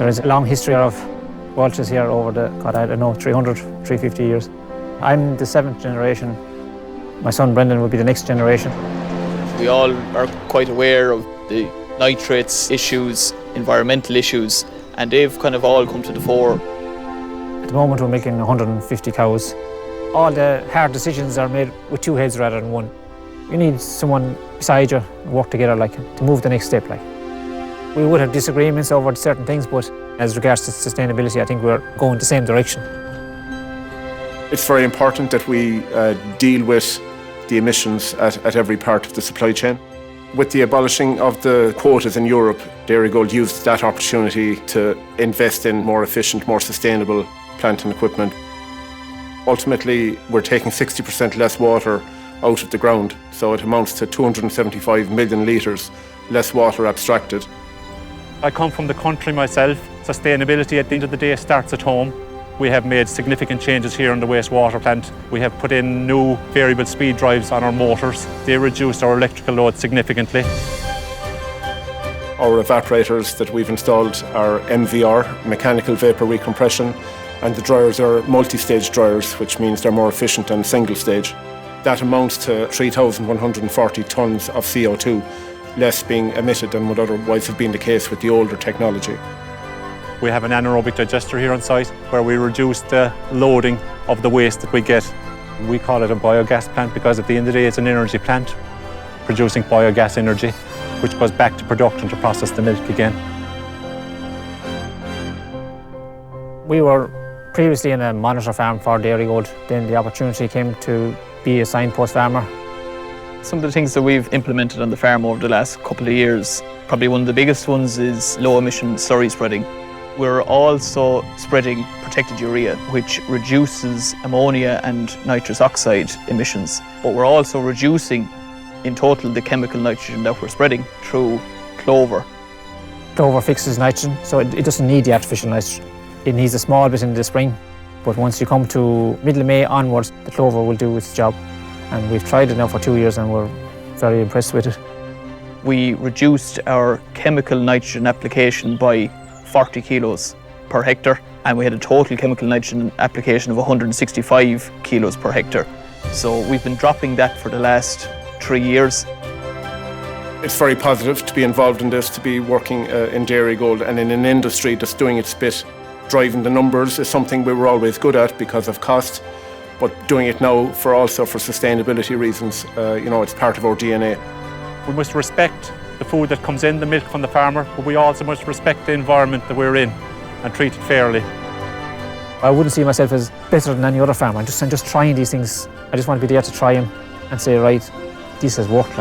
There is a long history of Welches here over the, 300, 350 years. I'm the 7th generation. My son Brendan will be the next generation. We all are quite aware of the nitrates issues, environmental issues, and they've kind of all come to the fore. At the moment we're making 150 cows. All the hard decisions are made with two heads rather than one. You need someone beside you and work together to move the next step. We would have disagreements over certain things, but as regards to sustainability, I think we're going the same direction. It's very important that we deal with the emissions at every part of the supply chain. With the abolishing of the quotas in Europe, Dairygold used that opportunity to invest in more efficient, more sustainable plant and equipment. Ultimately, we're taking 60% less water out of the ground, so it amounts to 275 million litres less water abstracted. I come from the country myself. Sustainability at the end of the day starts at home. We have made significant changes here in the wastewater plant. We have put in new variable speed drives on our motors. They reduced our electrical load significantly. Our evaporators that we've installed are MVR, mechanical vapour recompression, and the dryers are multi-stage dryers, which means they're more efficient than single stage. That amounts to 3,140 tonnes of CO2, less being emitted than would otherwise have been the case with the older technology. We have an anaerobic digester here on site where we reduce the loading of the waste that we get. We call it a biogas plant because at the end of the day it's an energy plant producing biogas energy, which goes back to production to process the milk again. We were previously in a monitor farm for Dairygold. Then the opportunity came to be a signpost farmer. Some of the things that we've implemented on the farm over the last couple of years, probably one of the biggest ones is low emission slurry spreading. We're also spreading protected urea, which reduces ammonia and nitrous oxide emissions. But we're also reducing in total the chemical nitrogen that we're spreading through clover. Clover fixes nitrogen, so it doesn't need the artificial nitrogen. It needs a small bit in the spring, but once you come to middle of May onwards, the clover will do its job. And we've tried it now for 2 years and we're very impressed with it. We reduced our chemical nitrogen application by 40 kilos per hectare, and we had a total chemical nitrogen application of 165 kilos per hectare. So we've been dropping that for the last 3 years. It's very positive to be involved in this, to be working in Dairygold and in an industry that's doing its bit. Driving the numbers is something we were always good at because of cost, but doing it now also for sustainability reasons, it's part of our DNA. We must respect the food that comes in, the milk from the farmer, but we also must respect the environment that we're in and treat it fairly. I wouldn't see myself as better than any other farmer. I'm just trying these things. I just want to be there to try them and say, right, this has worked.